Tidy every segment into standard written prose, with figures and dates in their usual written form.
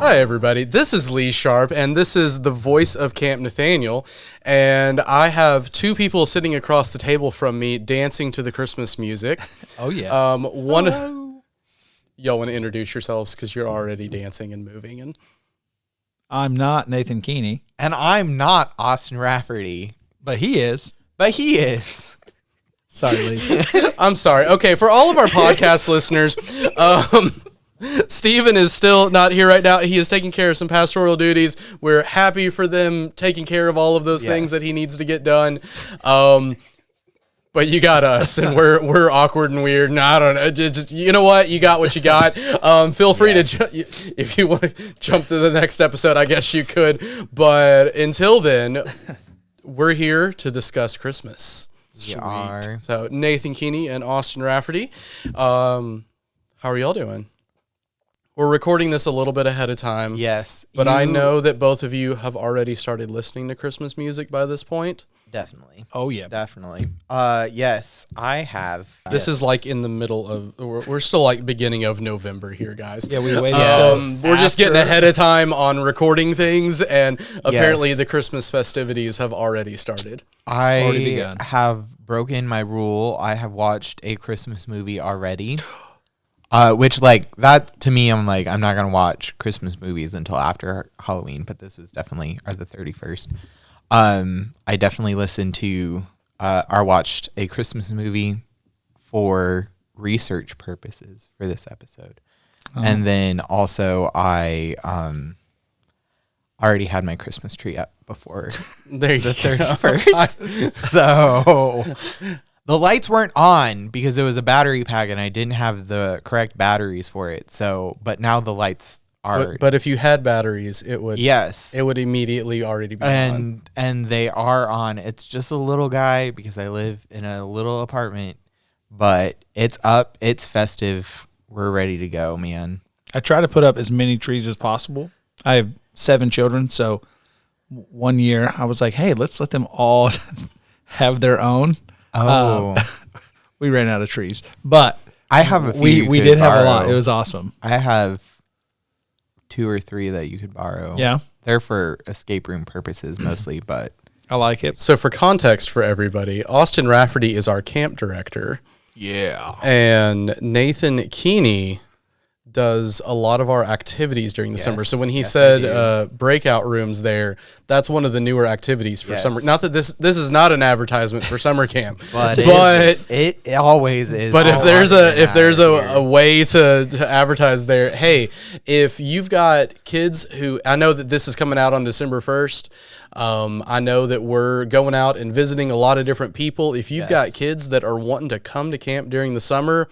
Hi, everybody. This is Lee Sharp, and this is the voice of Camp Nathaniel. And I have two people sitting across the table from me dancing to the Christmas music. Oh, yeah. Y'all want to introduce yourselves because you're already dancing and moving. And I'm not Nathan Keeney. And I'm not Austin Rafferty. But he is. Sorry, Lee. I'm sorry. Okay, for all of our podcast listeners, Steven is still not here right now. He is taking care of some pastoral duties. We're happy for them taking care of all of those things that he needs to get done. But you got us, and we're awkward and weird. And I don't know. Just you know what? You got what you got. Feel free to, if you want to jump to the next episode, I guess you could. But until then, we're here to discuss Christmas. We are. So Nathan Keeney and Austin Rafferty, how are y'all doing? We're recording this a little bit ahead of time. Yes. But I know that both of you have already started listening to Christmas music by this point. Definitely. Oh, yeah. Definitely. Yes, I have. This is like in the middle of, we're still like beginning of November here, guys. Yeah, we waited we're just getting ahead of time on recording things, and apparently the Christmas festivities have already started. I have broken my rule. I have watched a Christmas movie already. Which, like, that, to me, I'm like, I'm not going to watch Christmas movies until after Halloween, but this was definitely, or the 31st. I definitely listened to, or watched a Christmas movie for research purposes for this episode. Oh. And then also, I already had my Christmas tree up before the 31st. So the lights weren't on because it was a battery pack and I didn't have the correct batteries for it. So, but now the lights are. But if you had batteries, it would. Yes. It would immediately already be on. And they are on. It's just a little guy because I live in a little apartment, but it's up. It's festive. We're ready to go, man. I try to put up as many trees as possible. I have 7 children, so one year I was like, hey, let's let them all have their own. Oh, we ran out of trees, but I have a few. We did have a lot. It was awesome. I have 2 or 3 that you could borrow. Yeah, they're for escape room purposes mostly, but I like it. So for context for everybody, Austin Rafferty is our camp director. Yeah, and Nathan Keeney does a lot of our activities during the summer. So when he said breakout rooms there, that's one of the newer activities for summer. Not that this is not an advertisement for summer camp, but it always is. But if there's a way to advertise there, hey, if you've got kids who, I know that this is coming out on December 1st. I know that we're going out and visiting a lot of different people. If you've got kids that are wanting to come to camp during the summer,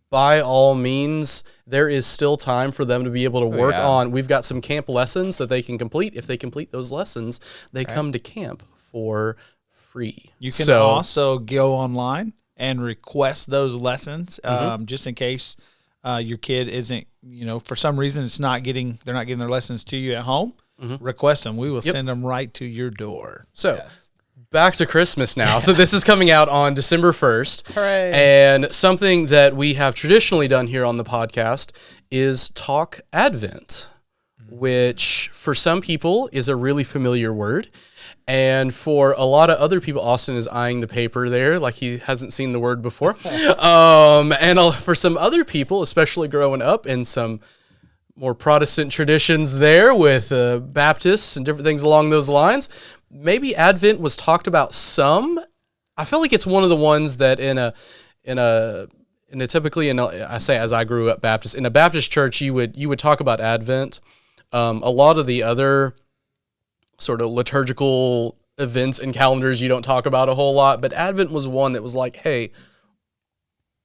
by all means, there is still time for them to be able to work on. We've got some camp lessons that they can complete. If they complete those lessons, they come to camp for free. You can also go online and request those lessons, just in case your kid isn't, for some reason they're not getting their lessons to you at home. Request them. We will send them right to your door. So. Back to Christmas now. So this is coming out on December 1st. Hooray. And something that we have traditionally done here on the podcast is talk Advent, which for some people is a really familiar word. And for a lot of other people, Austin is eyeing the paper there like he hasn't seen the word before. For some other people, especially growing up in some more Protestant traditions there with Baptists and different things along those lines, maybe Advent was talked about some. I feel like it's one of the ones that I say as I grew up Baptist, in a Baptist church, you would talk about Advent. A lot of the other sort of liturgical events and calendars you don't talk about a whole lot, but Advent was one that was like, hey,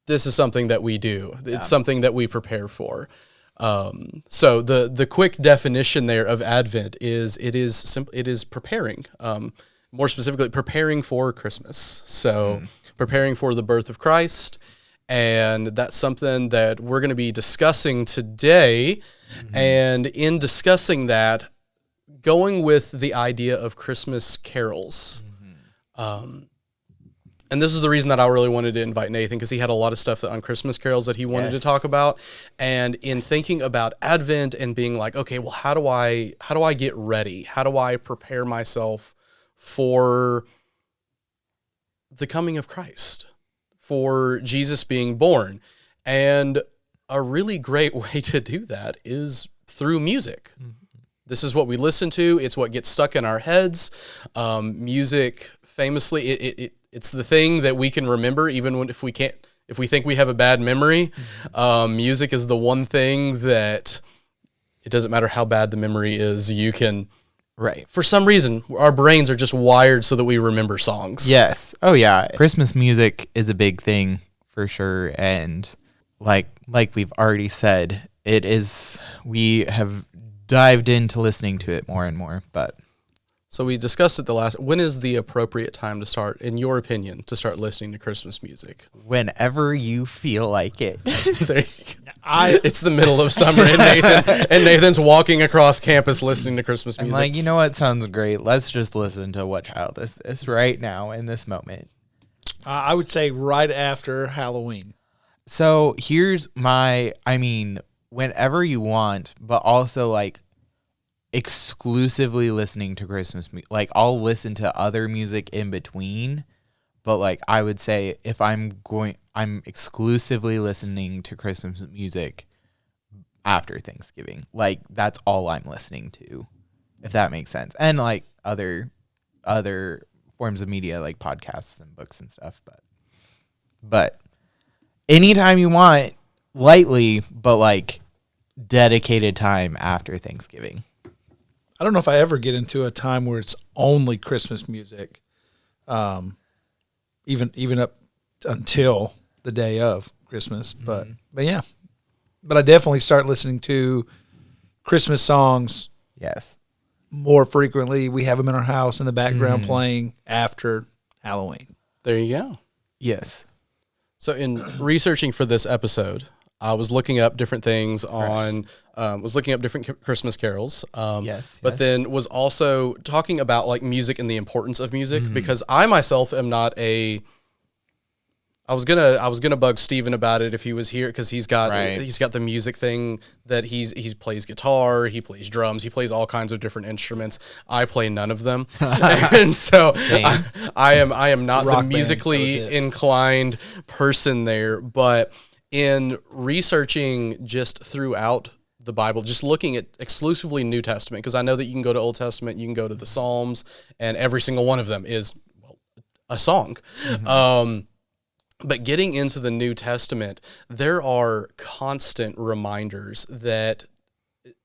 this is something that we do. It's something that we prepare for. So the quick definition there of Advent is it is preparing, more specifically preparing for Christmas. So preparing for the birth of Christ. And that's something that we're going to be discussing today. And in discussing that, going with the idea of Christmas carols. And this is the reason that I really wanted to invite Nathan, because he had a lot of stuff that on Christmas carols that he wanted to talk about. And in thinking about Advent and being like, okay, well, how do I get ready? How do I prepare myself for the coming of Christ, for Jesus being born? And a really great way to do that is through music. Mm-hmm. This is what we listen to. It's what gets stuck in our heads. Music, famously, it's the thing that we can remember, even if we think we have a bad memory. Music is the one thing that it doesn't matter how bad the memory is. You can, right? For some reason, our brains are just wired so that we remember songs. Yes. Oh yeah. Christmas music is a big thing for sure, and like we've already said, it is. We have dived into listening to it more and more, but. So we discussed it when is the appropriate time to start, in your opinion, to start listening to Christmas music? Whenever you feel like it. It's the middle of summer and Nathan's walking across campus listening to Christmas music. I'm like, you know what sounds great? Let's just listen to What Child Is This right now in this moment. I would say right after Halloween. So here's whenever you want, but also like exclusively listening to Christmas music. Like I'll listen to other music in between, but like I would say if I'm exclusively listening to Christmas music after Thanksgiving. Like that's all I'm listening to, if that makes sense. And like other forms of media like podcasts and books and stuff, but anytime you want, lightly, but like dedicated time after Thanksgiving. I don't know if I ever get into a time where it's only Christmas music, even up until the day of Christmas. But yeah, but I definitely start listening to Christmas songs. Yes, more frequently. We have them in our house in the background playing after Halloween. There you go. Yes. So in researching for this episode, I was looking up different things was looking up different Christmas carols. But then was also talking about like music and the importance of music, because I myself am not I was gonna bug Steven about it if he was here, because he's got the music thing that he plays guitar, he plays drums, he plays all kinds of different instruments. I play none of them, and so I am not the musically inclined person there. But in researching just throughout the Bible, just looking at exclusively New Testament, because I know that you can go to Old Testament, you can go to the Psalms, and every single one of them is a song. But getting into the New Testament, there are constant reminders that,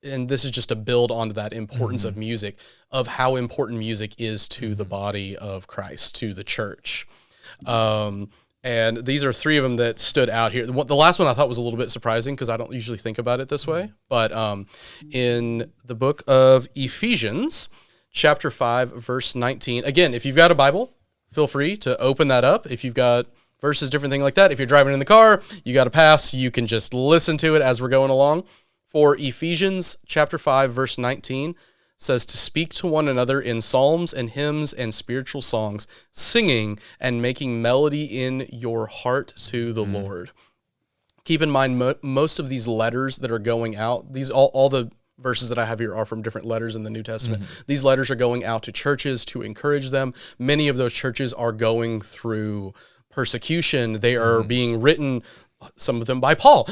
and this is just a build onto that importance of music, of how important music is to the body of Christ, to the church. And these are three of them that stood out here. The last one I thought was a little bit surprising, because I don't usually think about it this way. But in the book of Ephesians, chapter 5, verse 19. Again, if you've got a Bible, feel free to open that up. If you've got verses, different thing like that. If you're driving in the car, you got a pass, you can just listen to it as we're going along. For Ephesians chapter 5, verse 19, says to speak to one another in psalms and hymns and spiritual songs, singing and making melody in your heart to the Lord. Keep in mind, most of these letters that are going out, all the verses that I have here are from different letters in the New Testament. These letters are going out to churches to encourage them. Many of those churches are going through persecution. They are being written, some of them by Paul,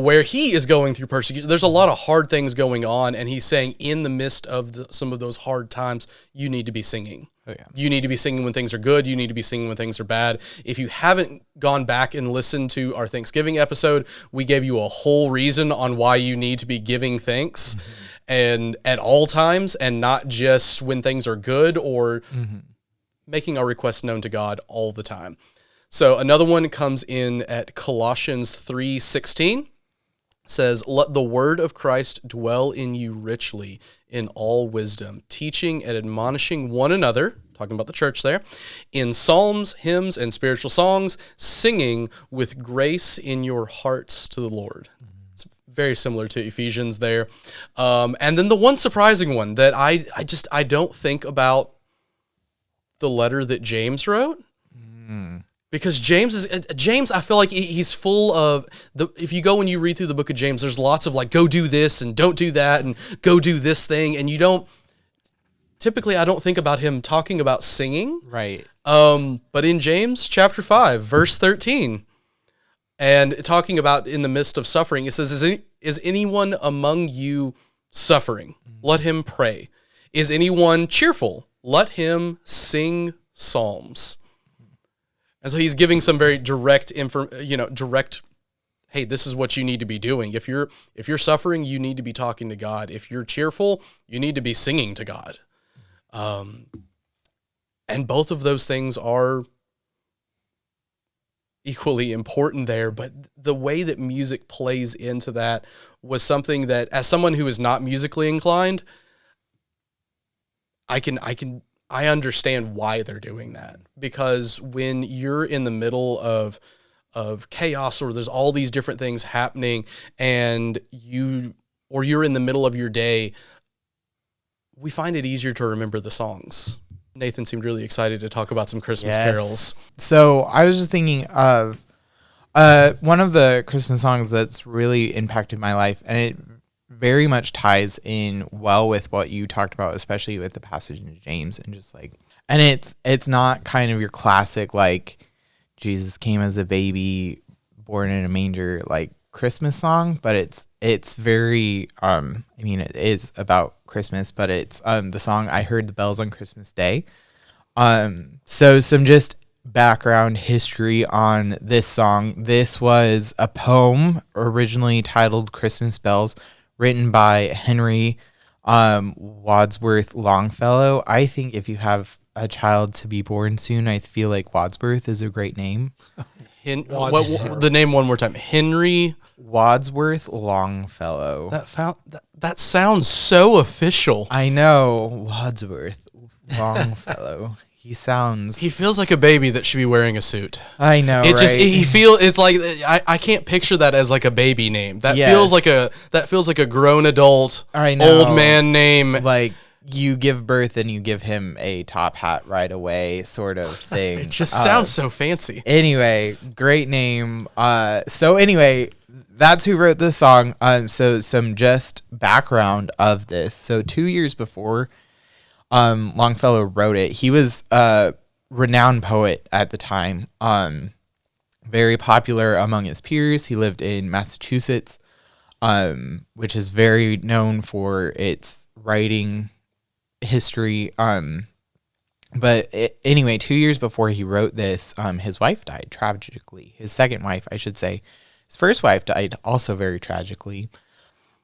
where he is going through persecution. There's a lot of hard things going on, and he's saying in the midst of some of those hard times, you need to be singing. Oh, yeah. You need to be singing when things are good. You need to be singing when things are bad. If you haven't gone back and listened to our Thanksgiving episode, we gave you a whole reason on why you need to be giving thanks and at all times, and not just when things are good, or making our requests known to God all the time. So another one comes in at Colossians 3:16, says, "Let the word of Christ dwell in you richly in all wisdom, teaching and admonishing one another," talking about the church there, "in psalms, hymns, and spiritual songs, singing with grace in your hearts to the Lord." It's very similar to Ephesians there. And then the one surprising one that I don't think about, the letter that James wrote. Because James, I feel like he's full of if you go and you read through the book of James, there's lots of like, go do this and don't do that and go do this thing. And typically I don't think about him talking about singing. Right. But in James chapter 5, verse 13, and talking about in the midst of suffering, it says, is anyone among you suffering? Let him pray. Is anyone cheerful? Let him sing psalms. And so he's giving some very direct, hey, this is what you need to be doing. If you're suffering, you need to be talking to God. If you're cheerful, you need to be singing to God. And both of those things are equally important there, but the way that music plays into that was something that, as someone who is not musically inclined, I understand why they're doing that. Because when you're in the middle of chaos, or there's all these different things happening, and you're in the middle of your day, we find it easier to remember the songs. Nathan seemed really excited to talk about some Christmas carols. So I was just thinking of one of the Christmas songs that's really impacted my life, and it very much ties in well with what you talked about, especially with the passage in James, and just like, and it's not kind of your classic like Jesus came as a baby born in a manger like Christmas song, but it's very it is about Christmas, but it's the song I Heard the Bells on Christmas Day. So some just background history on this song. This was a poem originally titled Christmas Bells, written by Henry Wadsworth Longfellow. I think if you have a child to be born soon, I feel like Wadsworth is a great name. The name one more time. Henry Wadsworth Longfellow. That sounds so official. I know, Wadsworth Longfellow. He feels like a baby that should be wearing a suit. I know, it's like I can't picture that as like a baby name. That feels like a grown adult, old man name. Like you give birth and you give him a top hat right away, sort of thing. It just sounds so fancy. Anyway, great name. So anyway, that's who wrote this song. So some just background of this. So 2 years before Longfellow wrote it, he was a renowned poet at the time, very popular among his peers. He lived in Massachusetts, which is very known for its writing history. But anyway, 2 years before he wrote this, his wife died tragically. His second wife, I should say. His first wife died also very tragically.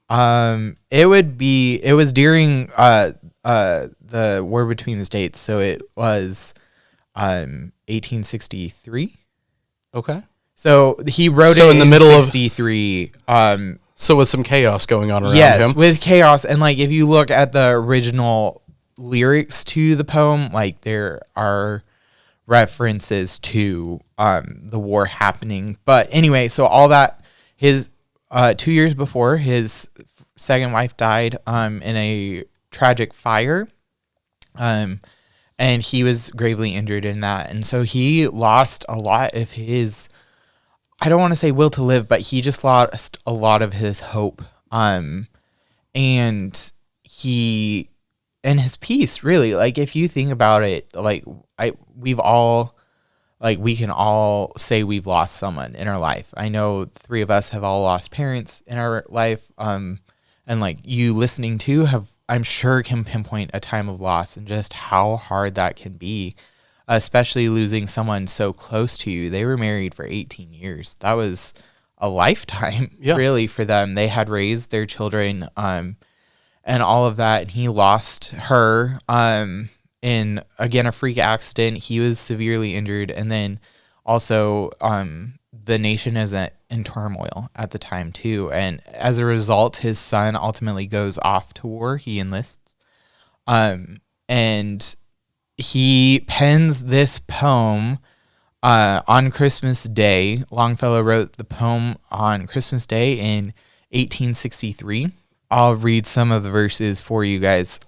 It was during the war between the states, so it was 1863. Okay. So he wrote it in the middle of 63. So with some chaos going on around him. Yes, with chaos, and like if you look at the original lyrics to the poem, like there are references to the war happening. But anyway, so all that, his 2 years before, his second wife died in a tragic fire, and he was gravely injured in that, and so he lost a lot of his, I don't want to say will to live, but he just lost a lot of his hope, and his peace, really. Like if you think about it, like we can all say we've lost someone in our life. I know 3 of us have all lost parents in our life. And like you listening to I'm sure can pinpoint a time of loss and just how hard that can be, especially losing someone so close to you. They were married for 18 years. That was a lifetime, really, for them. They had raised their children, and all of that. And he lost her, in, again, a freak accident. He was severely injured. And then also the nation is in turmoil at the time, too. And as a result, his son ultimately goes off to war. He enlists. And he pens this poem on Christmas Day. Longfellow wrote the poem on Christmas Day in 1863. I'll read some of the verses for you guys.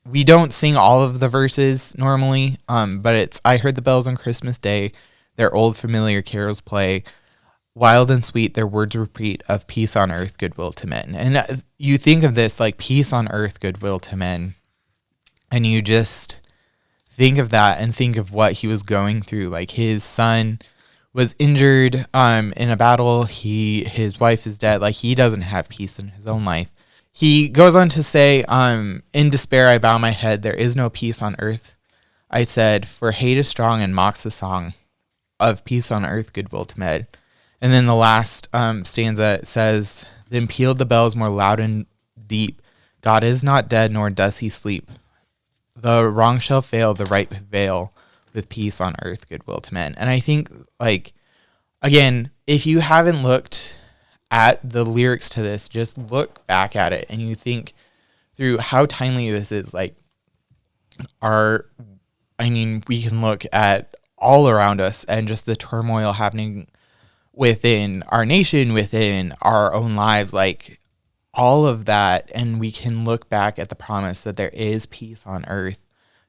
We don't sing all of the verses normally, but it's, I heard the bells on Christmas Day. Their old familiar carols play. Wild and sweet, their words repeat of peace on earth, goodwill to men. And you think of this like peace on earth, goodwill to men. And you just think of that and think of what he was going through. Like his son was injured in a battle. His wife is dead. Like he doesn't have peace in his own life. He goes on to say, in despair, I bow my head. There is no peace on earth. I said, for hate is strong and mocks the song of peace on earth, goodwill to men. And then the last stanza says, then pealed the bells more loud and deep. God is not dead, nor does he sleep. The wrong shall fail, the right prevail, with peace on earth, goodwill to men. And I think, like, again, if you haven't looked at the lyrics to this, just look back at it and you think through how timely this is. Like, we can look at all around us and just the turmoil happening within our nation, within our own lives, like all of that. And we can look back at the promise that there is peace on earth,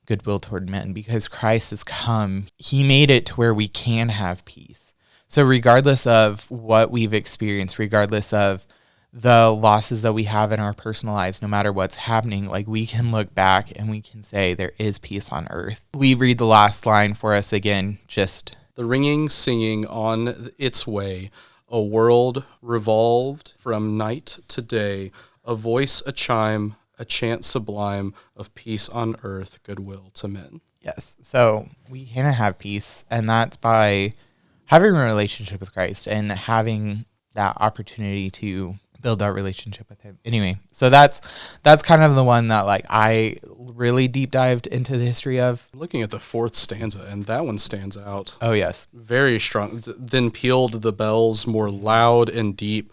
goodwill toward men, because Christ has come. He made it to where we can have peace. So regardless of what we've experienced, regardless of the losses that we have in our personal lives, no matter what's happening, like we can look back and we can say there is peace on earth. We read the last line for us again, just the ringing, singing on its way, a world revolved from night to day, a voice, a chime, a chant sublime of peace on earth, goodwill to men. Yes. So we can have peace, and that's by having a relationship with Christ and having that opportunity to build our relationship with him. Anyway, so that's kind of the one that like I really deep dived into the history of. Looking at the fourth stanza, and that one stands out. Oh, yes. Very strong. Then pealed the bells more loud and deep.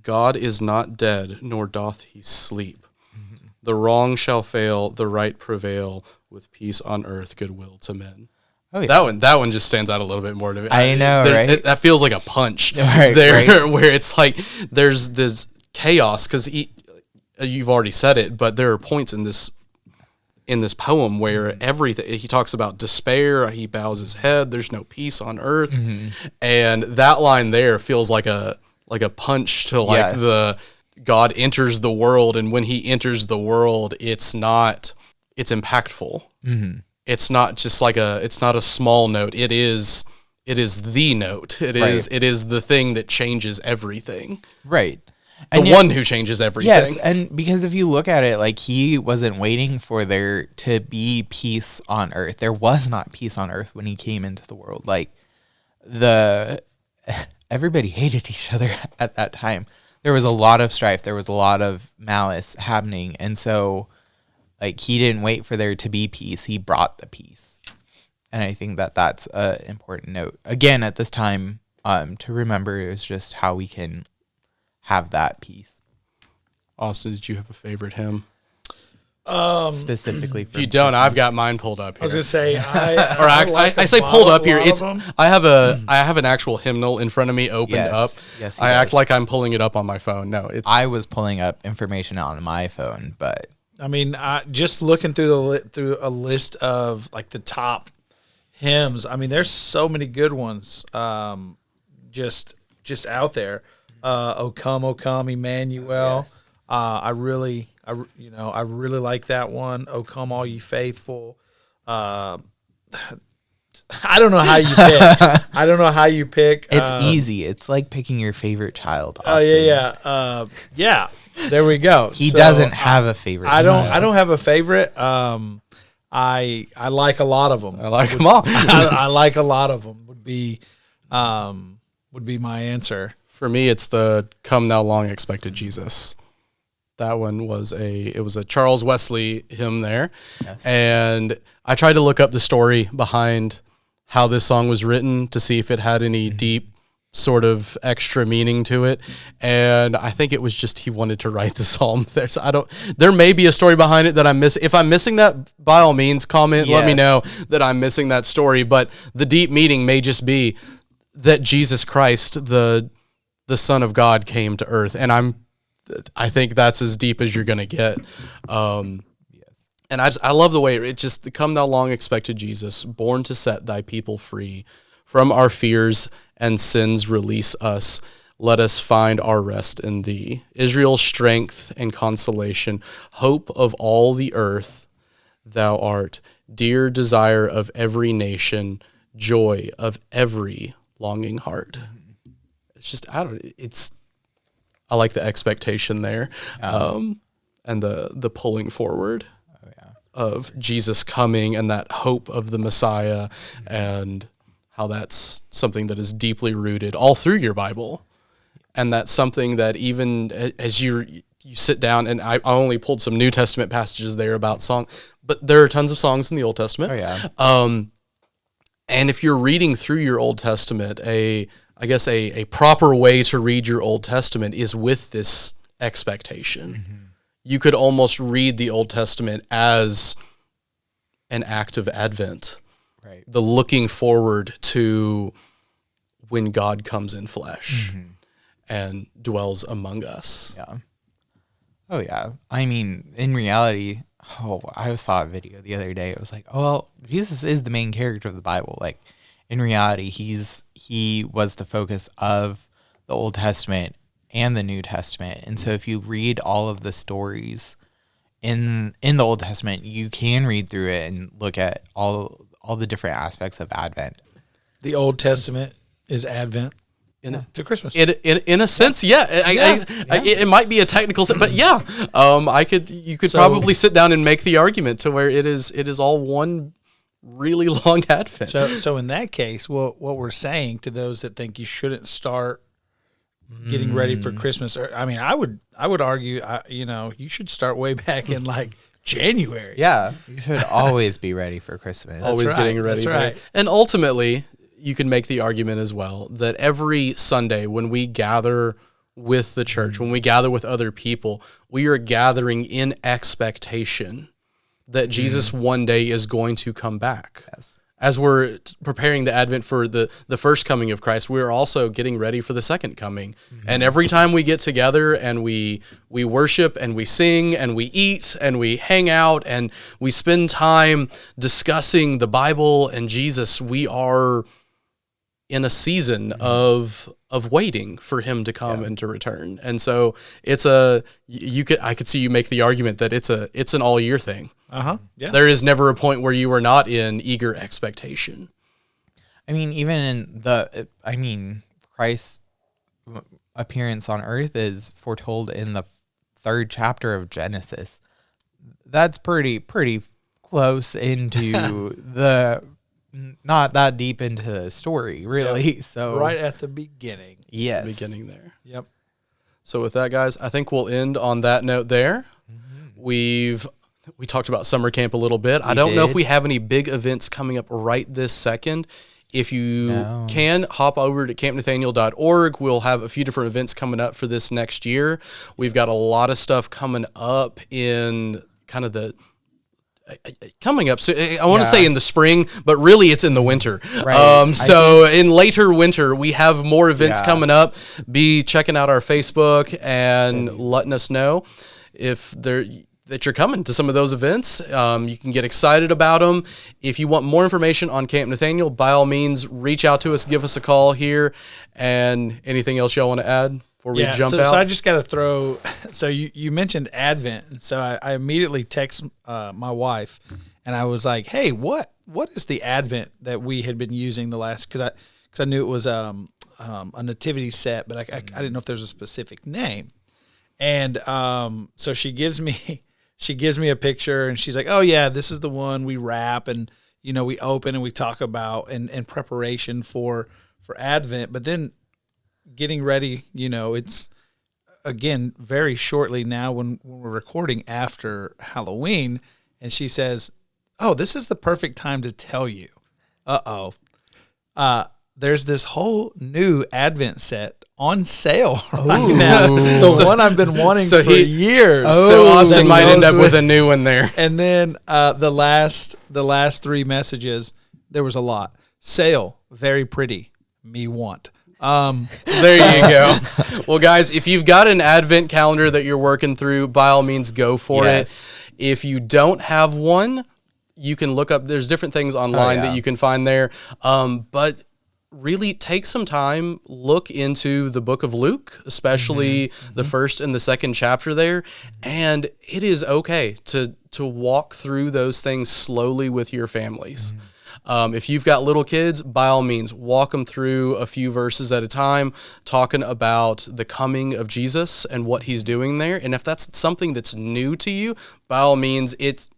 God is not dead, nor doth he sleep. Mm-hmm. The wrong shall fail, the right prevail, with peace on earth, goodwill to men. Oh, yeah. That one just stands out a little bit more to me. I know, right? That feels like a punch right, there, right. Where it's like there's this chaos, because you've already said it, but there are points in this poem where everything, he talks about despair, he bows his head, there's no peace on earth, and that line there feels like a punch to like the God enters the world, and when he enters the world, it's impactful. Mm-hmm. It's not just like it's not a small note. It is the note. It is the thing that changes everything. Right. The one who changes everything. Yes, and because if you look at it, like he wasn't waiting for there to be peace on earth. There was not peace on earth when he came into the world. Like everybody hated each other at that time. There was a lot of strife. There was a lot of malice happening, and so like he didn't wait for there to be peace. He brought the peace. And I think that that's an important note. Again, at this time, to remember is just how we can have that peace. Austin, did you have a favorite hymn? Specifically for if you don't, I've got mine pulled up here. I was going to say, I say pulled up here. I have an actual hymnal in front of me opened up. Yes, I act like I'm pulling it up on my phone. No, I was pulling up information on my phone, but I mean, just looking through a list of like the top hymns. I mean, there's so many good ones, just out there. O come, Emmanuel. Yes. I really like that one. O come, all ye faithful. I don't know how you pick. It's easy. It's like picking your favorite child. Oh yeah. There we go. He doesn't have a favorite. I don't have a favorite. I like a lot of them. I like them all. I like a lot of them. Would be my answer. For me, it's the "Come Thou Long Expected Jesus." That one was a Charles Wesley hymn there, yes. And I tried to look up the story behind how this song was written to see if it had any deep sort of extra meaning to it, and I think it was just he wanted to write the psalm there. So there may be a story behind it that I'm missing. If I'm missing that, by all means, comment. Yes. Let me know that I'm missing that story. But the deep meaning may just be that Jesus Christ, the Son of God, came to earth, and I think that's as deep as you're gonna get. And I love the way it just, "Come thou long expected Jesus, born to set thy people free. From our fears and sins release us. Let us find our rest in thee. Israel's strength and consolation, hope of all the earth, thou art, dear desire of every nation, joy of every longing heart. It's just, I like the expectation there, and the pulling forward of Jesus coming and that hope of the Messiah, and how that's something that is deeply rooted all through your Bible. And that's something that even as you sit down, and I only pulled some New Testament passages there about song, but there are tons of songs in the Old Testament. Oh, yeah. And if you're reading through your Old Testament, I guess a proper way to read your Old Testament is with this expectation. Mm-hmm. You could almost read the Old Testament as an act of Advent. Right. The looking forward to when God comes in flesh and dwells among us. Yeah. Oh, yeah. I mean, in reality, I saw a video the other day. It was like, oh, well, Jesus is the main character of the Bible. Like, in reality, he was the focus of the Old Testament and the New Testament. And so if you read all of the stories in the Old Testament, you can read through it and look at all the different aspects of Advent. The Old Testament is Advent to Christmas. In a sense, yeah. It might be a technical sense, but yeah. You could probably sit down and make the argument to where it is all one really long Advent. So in that case, what we're saying to those that think you shouldn't start getting ready for Christmas, I would argue, you should start way back in like January. Yeah, you should always be ready for Christmas. Always getting ready. That's right. And ultimately, you can make the argument as well that every Sunday when we gather with the church, when we gather with other people, we are gathering in expectation that Jesus one day is going to come back. Yes. As we're preparing the Advent for the first coming of Christ, we're also getting ready for the second coming. Mm-hmm. And every time we get together and we worship and we sing and we eat and we hang out and we spend time discussing the Bible and Jesus, we are in a season of waiting for him to come and to return. And so I could see you make the argument that it's an all year thing. Yeah. There is never a point where you are not in eager expectation. I mean, even in Christ's appearance on earth is foretold in the 3rd chapter of Genesis. That's pretty close into not that deep into the story, really. Yep. So right at the beginning. Yes. The beginning there. Yep. So with that, guys, I think we'll end on that note there. Mm-hmm. We talked about summer camp a little bit. I don't know if we have any big events coming up right this second. If you can, hop over to campnathaniel.org. We'll have a few different events coming up for this next year. We've got a lot of stuff coming up in kind of coming up. So I want to say in the spring, but really it's in the winter. Right. So in later winter, we have more events coming up. Be checking out our Facebook and letting us know that you're coming to some of those events. You can get excited about them. If you want more information on Camp Nathaniel, by all means, reach out to us, give us a call here. And anything else y'all want to add before we jump out? So I just got to throw, so you mentioned Advent. So I immediately text my wife and I was like, hey, what is the Advent that we had been using the last, because I knew it was a nativity set, but I didn't know if there's a specific name. And so she gives me a picture and she's like, oh yeah, this is the one we wrap and, we open and we talk about in preparation for Advent. But then getting ready, it's again, very shortly now when we're recording after Halloween. And she says, oh, this is the perfect time to tell you. There's this whole new Advent set on sale right now. The one I've been wanting for years. So Austin might end up with a new one there. And then the last 3 messages, there was a lot. Sale, very pretty, me want. There you go. Well, guys, if you've got an Advent calendar that you're working through, by all means, go for it. If you don't have one, you can look up. There's different things online that you can find there. But really take some time, look into the book of Luke, especially the first and the second chapter there. And it is okay to walk through those things slowly with your families. If you've got little kids, by all means, walk them through a few verses at a time, talking about the coming of Jesus and what he's doing there. And if that's something that's new to you, by all means, it's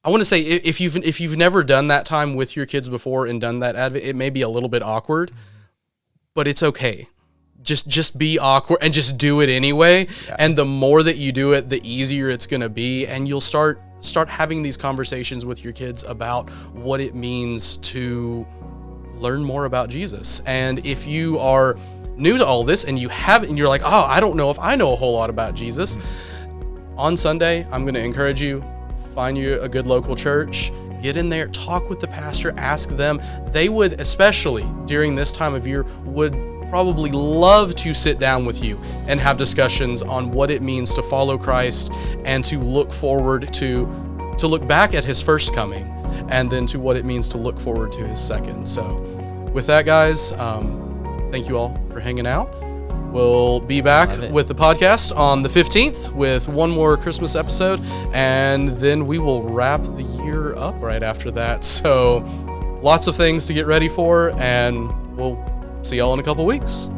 I want to say if you've never done that time with your kids before and done that Advent, it may be a little bit awkward, but it's okay. Just be awkward and just do it anyway. Yeah. And the more that you do it, the easier it's going to be, and you'll start having these conversations with your kids about what it means to learn more about Jesus. And if you are new to all this and you're like, oh, I don't know if I know a whole lot about Jesus. On Sunday, I'm going to encourage you, find you a good local church, get in there, talk with the pastor, ask them. They would, especially during this time of year, would probably love to sit down with you and have discussions on what it means to follow Christ and to look forward to look back at his first coming, and then to what it means to look forward to his second. So with that, guys, thank you all for hanging out. We'll be back with the podcast on the 15th with one more Christmas episode, and then we will wrap the year up right after that. So lots of things to get ready for, and we'll see y'all in a couple weeks.